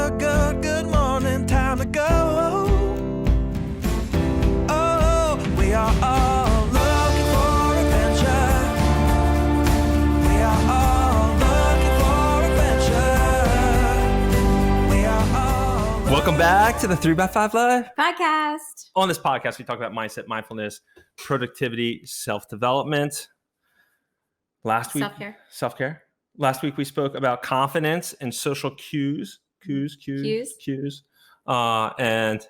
look good, good morning, time to go. Oh, we are all looking for adventure. We are all looking for adventure. We are all Welcome back to the 3x5 Live podcast. On this podcast, we talk about mindset, mindfulness, productivity, self-development. Last week, self-care. Last week, we spoke about confidence and social cues, and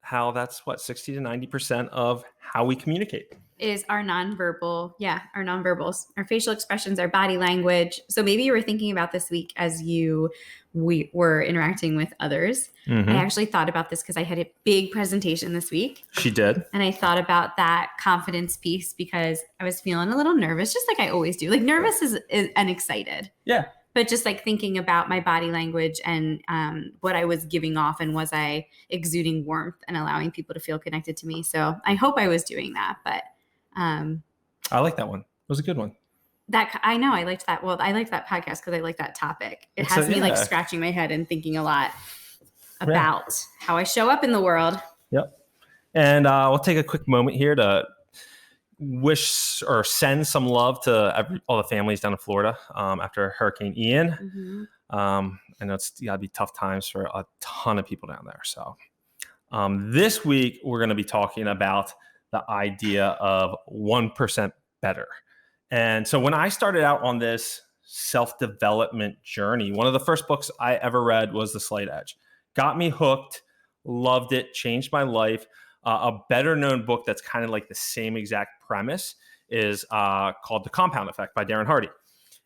how that's 60 to 90% of how we communicate. Is our nonverbal, our nonverbals, our facial expressions, our body language. So maybe you were thinking about this week as we were interacting with others. Mm-hmm. I actually thought about this because I had a big presentation this week. She did. And I thought about that confidence piece because I was feeling a little nervous, just like I always do. Like nervous and excited. Yeah. But just like thinking about my body language and what I was giving off, and was I exuding warmth and allowing people to feel connected to me? So I hope I was doing that. But I like that one. It was a good one. I know I liked that. Well, I liked that podcast because I like that topic. It has me like scratching my head and thinking a lot about how I show up in the world. Yep. And we'll take a quick moment here to wish or send some love to all the families down in Florida after Hurricane Ian. Mm-hmm. I know it's got to be tough times for a ton of people down there. So this week, we're going to be talking about the idea of 1% better. And so when I started out on this self-development journey, one of the first books I ever read was The Slight Edge. Got me hooked, loved it, changed my life. A better known book that's kind of like the same exact premise is called The Compound Effect by Darren Hardy.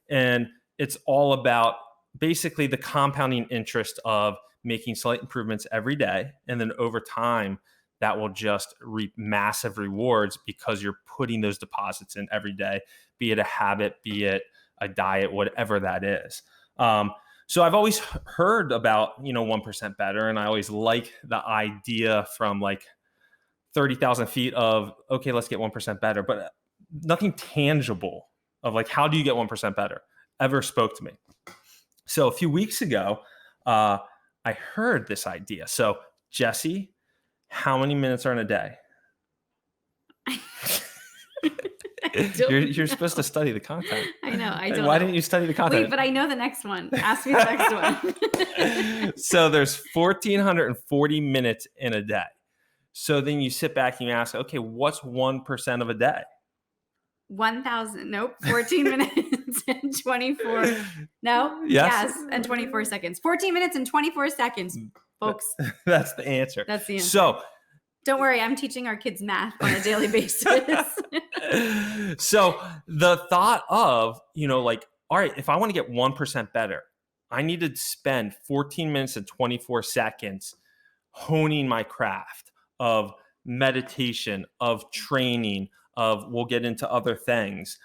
And it's all about basically the compounding interest of making slight improvements every day. And then over time, that will just reap massive rewards because you're putting those deposits in every day, be it a habit, be it a diet, whatever that is. So I've always heard about, 1% better. And I always like the idea from like 30,000 feet of, okay, let's get 1% better, but nothing tangible of like, how do you get 1% better ever spoke to me. So a few weeks ago, I heard this idea. So Jessie, how many minutes are in a day? You're supposed to study the content. I know. I don't. Why didn't you study the content? Wait, but I know the next one. Ask me the next one. So there's 1,440 minutes in a day. So then you sit back and you ask, okay, what's 1% of a day? 1,000. Nope. 14 minutes and 24. No. Yes. And 24 seconds. 14 minutes and 24 seconds, folks. That's the answer. That's the answer. So don't worry. I'm teaching our kids math on a daily basis. So the thought of, all right, if I want to get 1% better, I need to spend 14 minutes and 24 seconds honing my craft of meditation, of training, we'll get into other things,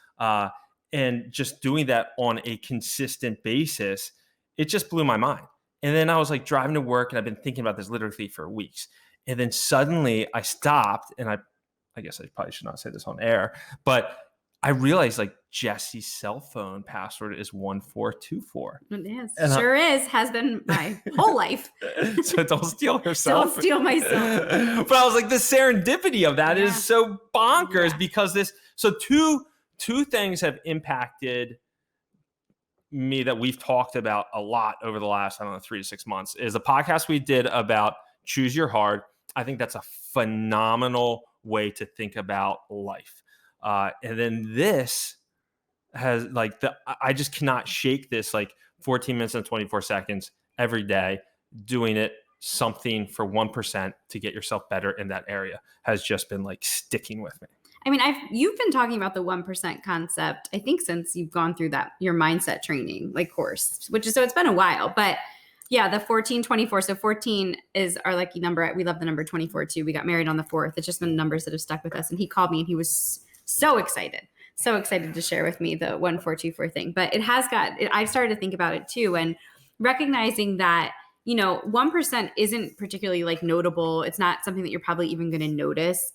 and just doing that on a consistent basis, it just blew my mind. And then I was like driving to work, and I've been thinking about this literally for weeks. And then suddenly I stopped, and I guess I probably should not say this on air, but I realized like Jessie's cell phone password is 1424. It is. And sure is. Has been my whole life. So don't steal her cell phone. Don't steal my cell phone. But I was like, the serendipity of that is so bonkers because two things have impacted me that we've talked about a lot over the last, 3 to 6 months is the podcast we did about Choose Your Hard. I think that's a phenomenal way to think about life. And then this has I just cannot shake this 14 minutes and 24 seconds every day doing it something for 1% to get yourself better in that area has just been sticking with me. I mean, you've been talking about the 1% concept, I think, since you've gone through your mindset training course, so it's been a while, but yeah, the 1424. So 14 is our lucky number. We love the number 24 too. We got married on the 4th. It's just been numbers that have stuck with us. And he called me and he was so excited to share with me the 1424 thing. But I've started to think about it too. And recognizing that, 1% isn't particularly notable. It's not something that you're probably even going to notice.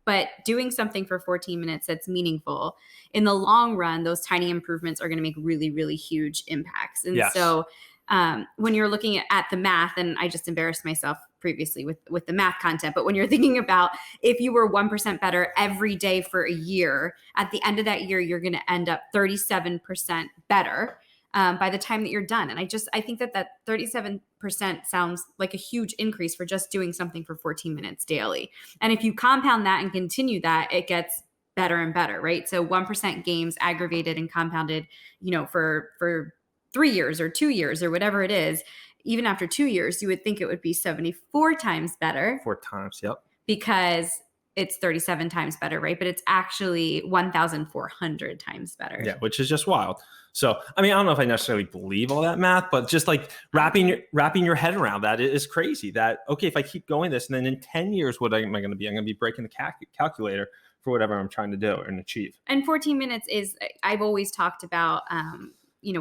But doing something for 14 minutes that's meaningful in the long run, those tiny improvements are going to make really, really huge impacts. And so when you're looking at the math, and I just embarrassed myself previously with the math content, but when you're thinking about if you were 1% better every day for a year, at the end of that year, you're going to end up 37% better by the time that you're done. And I think that 37% sounds like a huge increase for just doing something for 14 minutes daily. And if you compound that and continue that, it gets better and better, right? So 1% gains aggravated and compounded, for 3 years or 2 years or whatever it is. Even after 2 years, you would think it would be 74 times better. 4 times. Yep. Because it's 37 times better, right? But it's actually 1,400 times better. Yeah, which is just wild. So, I mean, I don't know if I necessarily believe all that math, but just like wrapping your head around that is crazy. That, okay, if I keep going this, and then in 10 years, what am I going to be? I'm going to be breaking the calculator for whatever I'm trying to do and achieve. And 14 minutes is, I've always talked about,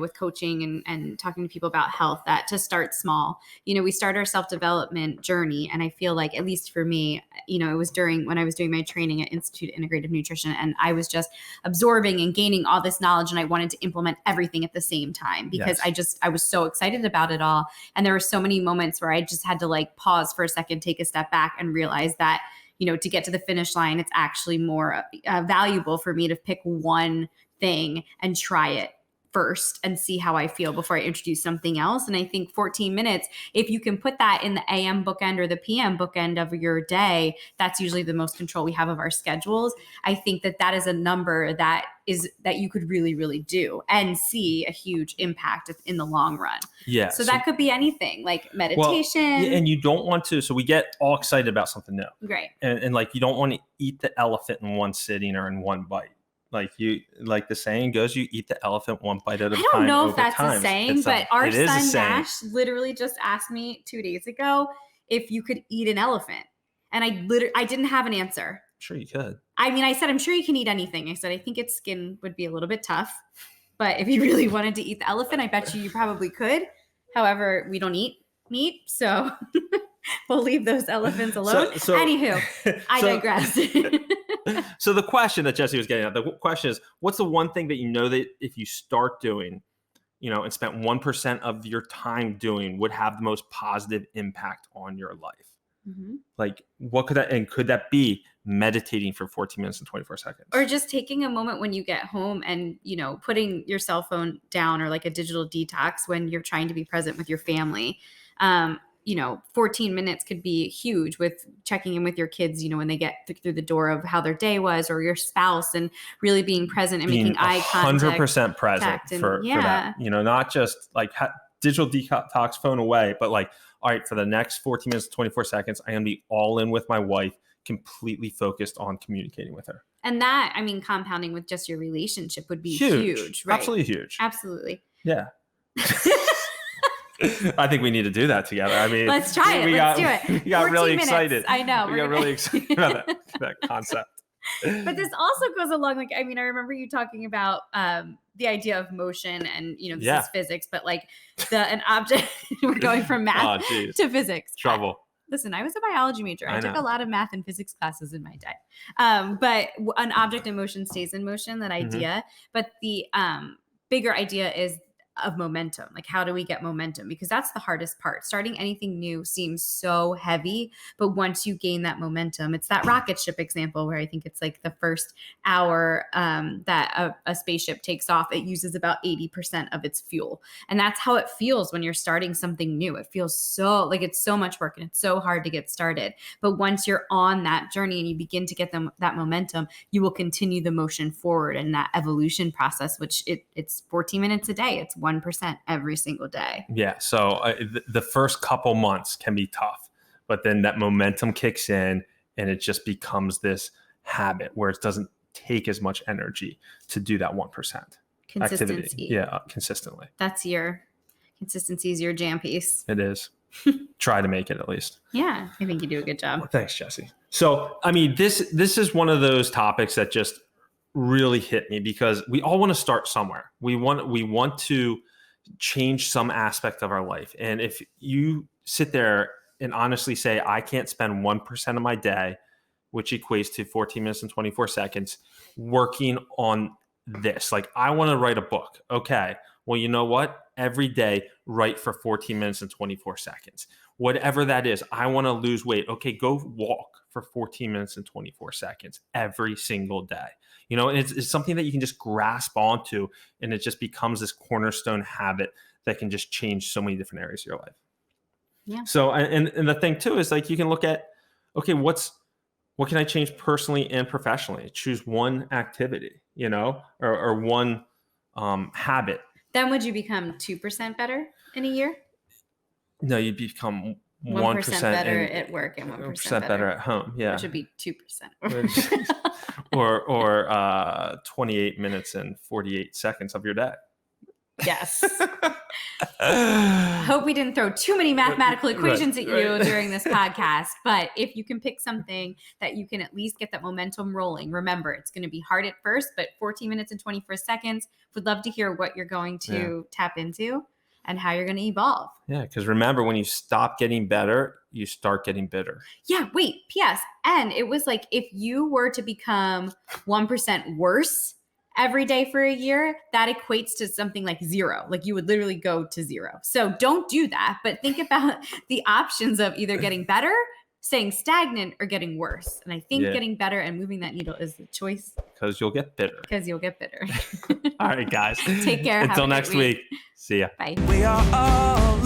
with coaching and talking to people about health, that to start small. We start our self-development journey. And I feel like, at least for me, it was when I was doing my training at Institute of Integrative Nutrition, and I was just absorbing and gaining all this knowledge, and I wanted to implement everything at the same time because I was so excited about it all. And there were so many moments where I just had to like pause for a second, take a step back, and realize that, to get to the finish line, it's actually more valuable for me to pick one thing and try it first and see how I feel before I introduce something else. And I think 14 minutes, if you can put that in the AM bookend or the PM bookend of your day, that's usually the most control we have of our schedules. I think that is a number that you could really, really do and see a huge impact in the long run. Yeah. So that could be anything like meditation. Well, and you don't want to, so we get all excited about something new. Great. And like, you don't want to eat the elephant in one sitting or in one bite. Like the saying goes, you eat the elephant one bite at a time. I don't know if that's a saying, but our son Nash literally just asked me 2 days ago if you could eat an elephant. And I didn't have an answer. Sure you could. I mean, I said, I'm sure you can eat anything. I said, I think its skin would be a little bit tough, but if you really wanted to eat the elephant, I bet you probably could. However, we don't eat meat, so we'll leave those elephants alone. So anywho, I digress. So the question that Jessie was getting at, the question is, what's the one thing that that if you start doing, and spent 1% of your time doing, would have the most positive impact on your life? Mm-hmm. Like, what could that be? Meditating for 14 minutes and 24 seconds. Or just taking a moment when you get home and, putting your cell phone down, or like a digital detox when you're trying to be present with your family. 14 minutes could be huge with checking in with your kids, when they get through the door, of how their day was, or your spouse, and really being present and making eye contact. 100% present for that. Not just like digital detox, phone away, but like, all right, for the next 14 minutes, 24 seconds, I am be all in with my wife, completely focused on communicating with her. And that, compounding with just your relationship would be huge, right? Absolutely huge. Absolutely. Yeah. I think we need to do that together. I mean, let's try it. Let's do it. We got really excited. I know. We got really excited about that concept. But this also goes along, I remember you talking about the idea of motion, and this is physics, but like an object. We're going from math to physics. Trouble. Listen, I was a biology major. I took a lot of math and physics classes in my day. But an object in motion stays in motion, that idea. Mm-hmm. But the bigger idea is of momentum. Like, how do we get momentum? Because that's the hardest part. Starting anything new seems so heavy, but once you gain that momentum, it's that rocket ship example where I think it's like the first hour that a spaceship takes off, it uses about 80% of its fuel. And that's how it feels when you're starting something new. It feels so like it's so much work and it's so hard to get started. But once you're on that journey and you begin to get that momentum, you will continue the motion forward and that evolution process, which it's 14 minutes a day. It's 1% every single day. Yeah. So the first couple months can be tough, but then that momentum kicks in and it just becomes this habit where it doesn't take as much energy to do that 1% activity. Yeah. Consistently. Consistency is your jam piece. It is. Try to make it at least. Yeah. I think you do a good job. Well, thanks, Jessie. So, this is one of those topics that just really hit me because we all want to start somewhere. We want to change some aspect of our life. And if you sit there and honestly say, I can't spend 1% of my day, which equates to 14 minutes and 24 seconds, working on this. Like, I want to write a book. Okay. Well, you know what? Every day, write for 14 minutes and 24 seconds. Whatever that is, I want to lose weight. Okay, go walk for 14 minutes and 24 seconds every single day. You know, and it's something that you can just grasp onto, and it just becomes this cornerstone habit that can just change so many different areas of your life. Yeah. So, and the thing too is like you can look at, okay, what can I change personally and professionally? Choose one activity, you know, or one habit. Then would you become 2% better in a year? No, you become 1% better at work and 1% better at home. Yeah, which would be 2%. or 28 minutes and 48 seconds of your day. Yes. I hope we didn't throw too many mathematical equations at you during this podcast, but if you can pick something that you can at least get that momentum rolling, remember it's going to be hard at first, but 14 minutes and 24 seconds, would love to hear what you're going to tap into and how you're going to evolve. Yeah, because remember, when you stop getting better, you start getting bitter. Yeah, wait, P.S. And it was like if you were to become 1% worse every day for a year, that equates to something like 0. Like you would literally go to 0. So don't do that, but think about the options of either getting better, staying stagnant, or getting worse. And I think getting better and moving that needle is the choice. Because you'll get bitter. All All right, guys. Take care. Until next week. See ya. Bye. We are all